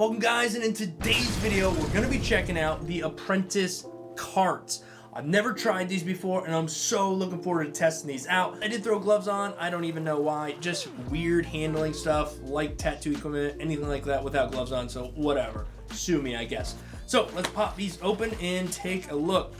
Welcome guys, and in today's video we're going to be checking out the Appentice Carts. I've never tried these before and I'm so looking forward to testing these out. I did throw gloves on, I don't even know why, just weird handling stuff like tattoo equipment, anything like that without gloves on, so whatever. Sue me, I guess. So let's pop these open and take a look.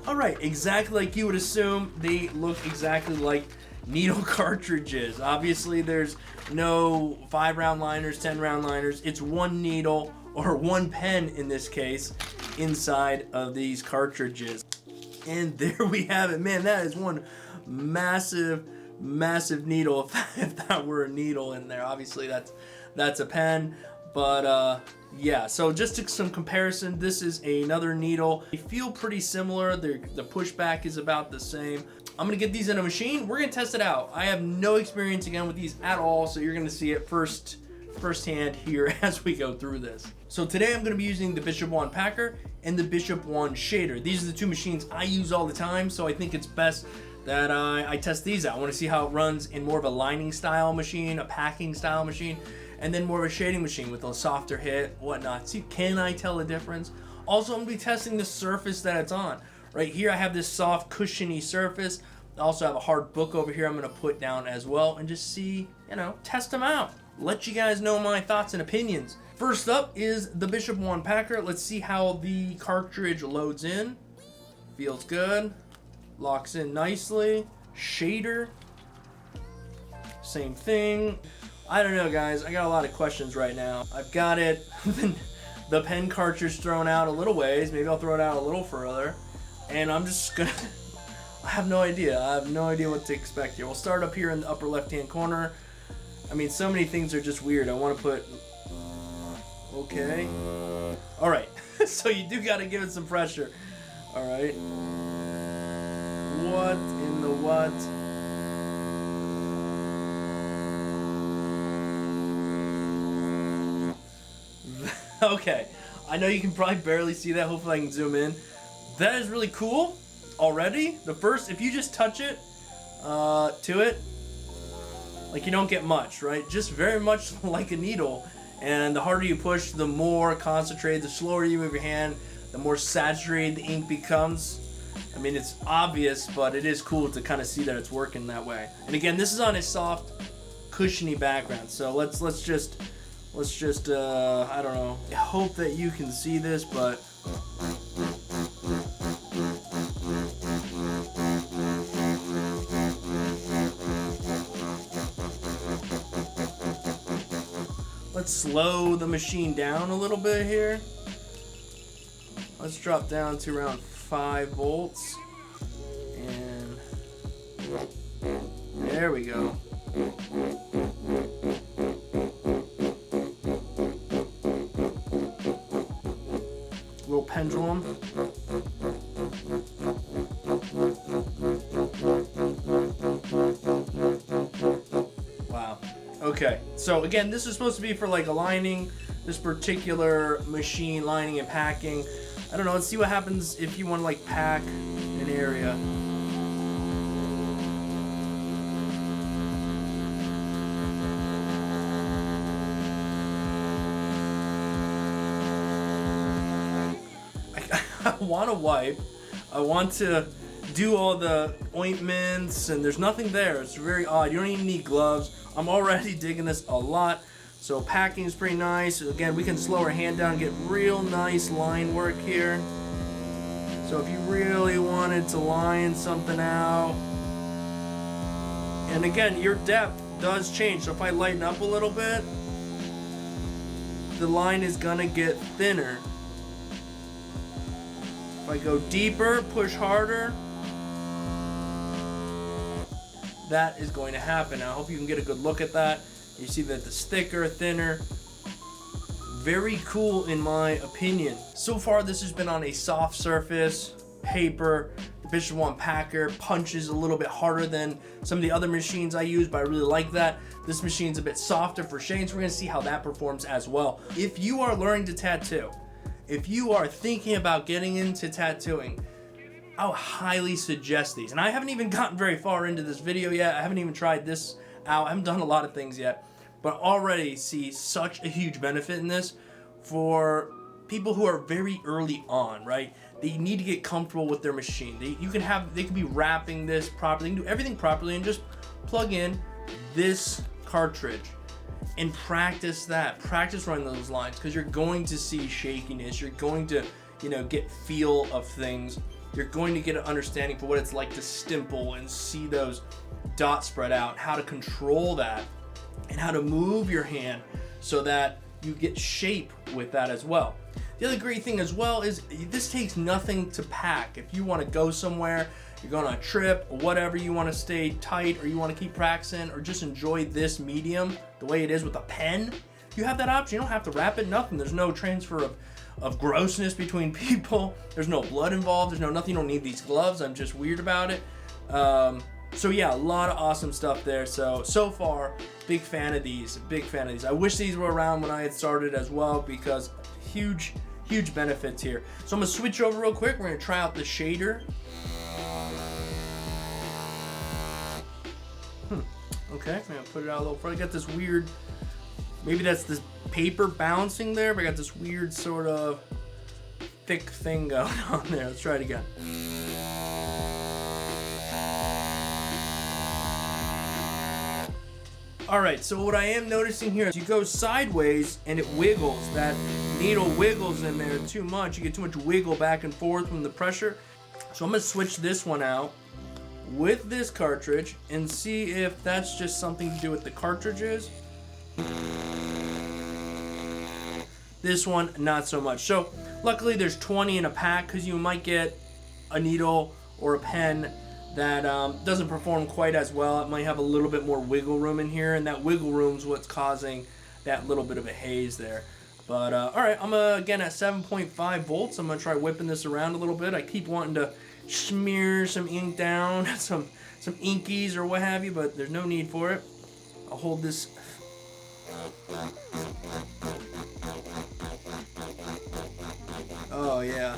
Alright, exactly like you would assume, they look exactly like needle cartridges. Obviously there's no 5-round liners, 10-round liners. It's one needle or one pen in this case inside of these cartridges. And there we have it. Man, that is one massive needle. If that were a needle in there. Obviously that's a pen, but yeah, so just to some comparison, this is another needle. They feel pretty similar. The pushback is about the same. I'm gonna get these in a machine. We're gonna test it out. I have no experience again with these at all, so you're gonna see it firsthand here as we go through this. So today I'm gonna be using the Bishop Wand Packer and the Bishop Wand Shader. These are the two machines I use all the time, so I think it's best that I test these out. I wanna see how it runs in more of a lining style machine, a packing style machine, and then more of a shading machine with a softer hit, whatnot. See, can I tell a difference? Also, I'm gonna be testing the surface that it's on. Right here I have this soft cushiony surface. I also have a hard book over here I'm gonna put down as well and just see, test them out. Let you guys know my thoughts and opinions. First up is the Bishop Wand Packer. Let's see how the cartridge loads in. Feels good. Locks in nicely. Shader. Same thing. I don't know, guys. I got a lot of questions right now. I've got it. The pen cartridge thrown out a little ways. Maybe I'll throw it out a little further. And I'm just gonna... I have no idea. I have no idea what to expect here. We'll start up here in the upper left-hand corner. I mean, so many things are just weird. I want to put... Okay. Alright. So you do got to give it some pressure. Alright. What in the what? Okay. I know you can probably barely see that. Hopefully I can zoom in. That is really cool already. The first, if you just touch it to it, like you don't get much, right? Just very much like a needle. And the harder you push, the more concentrated, the slower you move your hand, the more saturated the ink becomes. I mean, it's obvious, but it is cool to kind of see that it's working that way. And again, this is on a soft, cushiony background. So let's just I don't know. I hope that you can see this, but let's slow the machine down a little bit here. Let's drop down to around 5 volts. And there we go. Little pendulum. Wow. Okay, so again, this is supposed to be for like aligning this particular machine, lining and packing. I don't know, let's see what happens if you want to like pack an area. I want to wipe. I want to do all the ointments, and there's nothing there. It's very odd. You don't even need gloves. I'm already digging this a lot. So packing is pretty nice. Again, we can slow our hand down and get real nice line work here. So if you really wanted to line something out, and again, your depth does change. So if I lighten up a little bit, the line is gonna get thinner. If I go deeper, push harder, that is going to happen. I hope you can get a good look at that. You see that it's thicker, thinner. Very cool in my opinion. So far this has been on a soft surface, paper. The Bishop Wand Packer punches a little bit harder than some of the other machines I use, but I really like that. This machine's a bit softer for shading, so we're gonna see how that performs as well. If you are learning to tattoo, if you are thinking about getting into tattooing, I would highly suggest these. And I haven't even gotten very far into this video yet. I haven't even tried this out. I haven't done a lot of things yet, but already see such a huge benefit in this for people who are very early on, right? They need to get comfortable with their machine. They can be wrapping this properly, they can do everything properly, and just plug in this cartridge and practice running those lines, because you're going to see shakiness. You're going to, get feel of things. You're going to get an understanding for what it's like to stimple and see those dots spread out, how to control that, and how to move your hand so that you get shape with that as well. The other great thing as well is this takes nothing to pack. If you want to go somewhere, you're going on a trip or whatever, you want to stay tight or you want to keep practicing or just enjoy this medium the way it is with a pen, you have that option. You don't have to wrap it, nothing. There's no transfer of grossness between people. There's no blood involved. There's no nothing. You don't need these gloves. I'm just weird about it. So yeah, a lot of awesome stuff there. So far, big fan of these. I wish these were around when I had started as well, because huge benefits here. So I'm gonna switch over real quick. We're gonna try out the shader. Okay, I'm gonna put it out a little further. I got this weird, maybe that's this paper bouncing there, but I got this weird sort of thick thing going on there. Let's try it again. Alright, so what I am noticing here is you go sideways and it wiggles. That needle wiggles in there too much. You get too much wiggle back and forth from the pressure. So I'm going to switch this one out with this cartridge and see if that's just something to do with the cartridges. This one, not so much. So luckily there's 20 in a pack, because you might get a needle or a pen that doesn't perform quite as well. It might have a little bit more wiggle room in here, and that wiggle room's what's causing that little bit of a haze there. But alright, I'm again at 7.5 volts. I'm gonna try whipping this around a little bit. I keep wanting to smear some ink down, some inkies or what have you, but there's no need for it. I'll hold this. Oh yeah.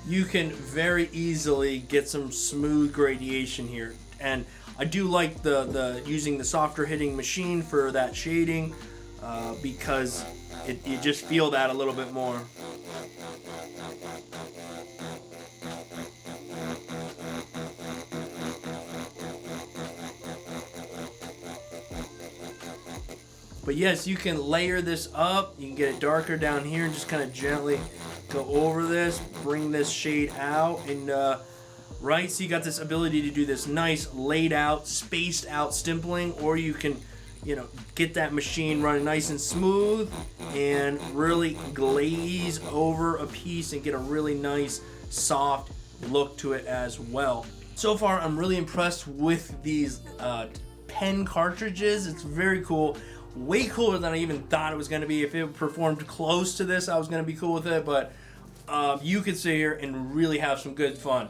You can very easily get some smooth gradation here, and I do like the using the softer hitting machine for that shading, because you just feel that a little bit more. But yes, you can layer this up. You can get it darker down here and just kind of gently go over this, bring this shade out, and right, so you got this ability to do this nice laid out, spaced out stimpling, or you can, get that machine running nice and smooth and really glaze over a piece and get a really nice soft look to it as well. So far, I'm really impressed with these pen cartridges. It's very cool. Way cooler than I even thought it was going to be. If it performed close to this, I was going to be cool with it, but you could sit here and really have some good fun.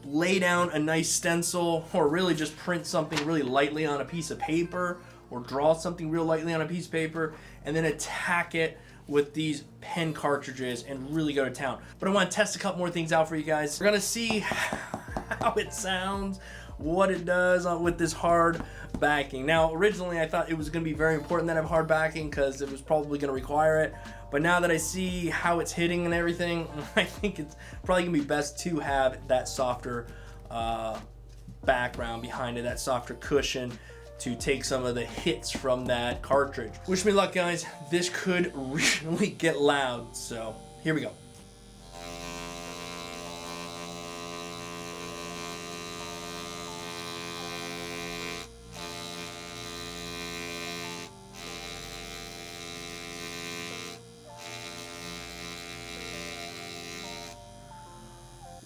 Lay down a nice stencil, or really just print something really lightly on a piece of paper, or draw something real lightly on a piece of paper, and then attack it with these pen cartridges and really go to town. But I want to test a couple more things out for you guys. We're going to see how it sounds, what it does with this hard backing. Now, originally I thought it was going to be very important that I have hard backing, because it was probably going to require it. But now that I see how it's hitting and everything, I think it's probably going to be best to have that softer background behind it, that softer cushion, to take some of the hits from that cartridge. Wish me luck, guys. This could really get loud, so here we go.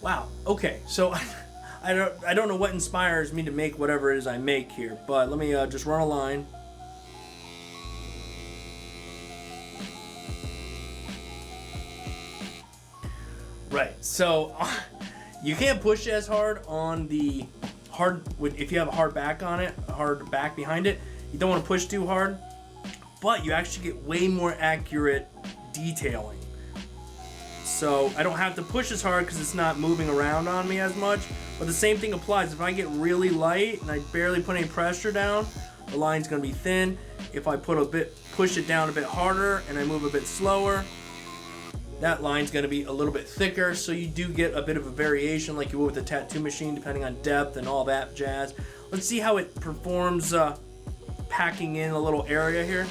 Wow, okay, so I don't know what inspires me to make whatever it is I make here, but let me just run a line. Right, so you can't push as hard on the if you have a hard back on it, a hard back behind it. You don't want to push too hard, but you actually get way more accurate detailing. So I don't have to push as hard because it's not moving around on me as much, But the same thing applies. If I get really light and I barely put any pressure down, the line's gonna be thin. If I push it down a bit harder and I move a bit slower, that line's gonna be a little bit thicker, so you do get a bit of a variation like you would with a tattoo machine, depending on depth and all that jazz. Let's see how it performs packing in a little area here.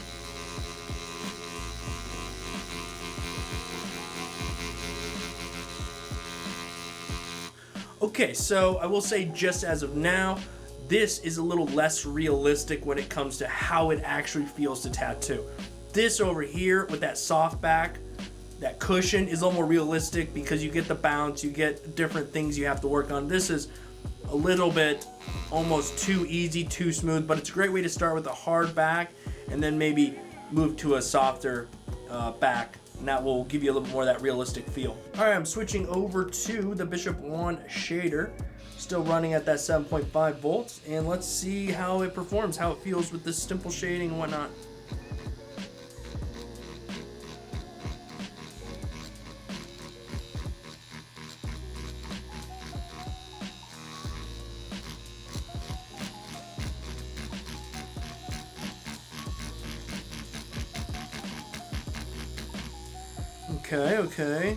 Okay, so I will say just as of now, this is a little less realistic when it comes to how it actually feels to tattoo. This over here with that soft back, that cushion is a little more realistic because you get the bounce, you get different things you have to work on. This is a little bit almost too easy, too smooth, but it's a great way to start with a hard back and then maybe move to a softer back, and that will give you a little more of that realistic feel. All right, I'm switching over to the Bishop 1 shader, still running at that 7.5 volts, and let's see how it performs, how it feels with this simple shading and whatnot. Okay.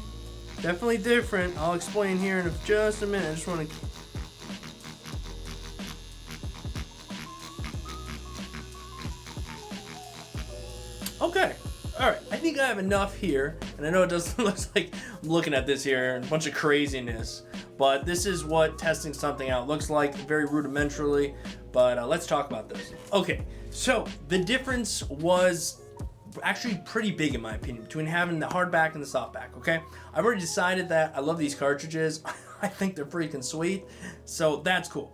Definitely different. I'll explain here in just a minute. I just want to... Okay. Alright. I think I have enough here. And I know it doesn't look like I'm looking at this here and a bunch of craziness. But this is what testing something out looks like, very rudimentarily. But let's talk about this. Okay. So the difference was actually pretty big in my opinion between having the hard back and the soft back. Okay, I've already decided that I love these cartridges. I think they're freaking sweet, so that's cool.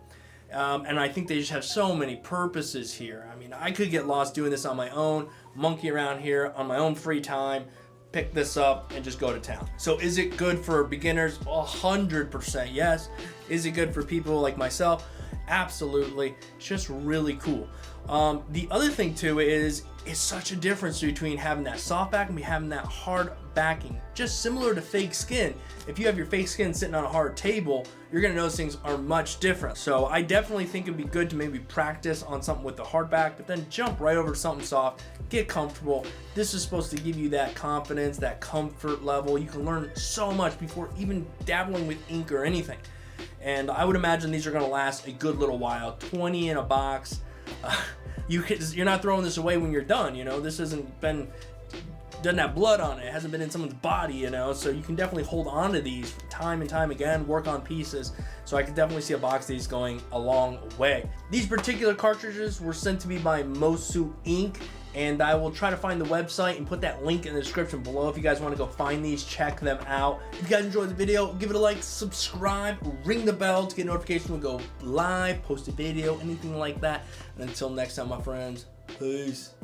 And I think they just have so many purposes here. I mean, I could get lost doing this on my own, monkey around here on my own free time, pick this up and just go to town. So is it good for beginners? 100% yes. Is it good for people like myself? Absolutely. It's just really cool. The other thing too is it's such a difference between having that soft back and having that hard backing. Just similar to fake skin. If you have your fake skin sitting on a hard table, you're gonna notice things are much different. So I definitely think it'd be good to maybe practice on something with the hard back, but then jump right over to something soft, get comfortable. This is supposed to give you that confidence, that comfort level. You can learn so much before even dabbling with ink or anything. And I would imagine these are gonna last a good little while. 20 in a box. You're not throwing this away when you're done, you know. This doesn't have blood on it. It hasn't been in someone's body, you know. So you can definitely hold on to these time and time again, work on pieces. So I could definitely see a box of these going a long way. These particular cartridges were sent to me by Mosu Inc. And I will try to find the website and put that link in the description below if you guys want to go find these, check them out. If you guys enjoyed the video, give it a like, subscribe, ring the bell to get notifications when we go live, post a video, anything like that. And until next time, my friends, peace.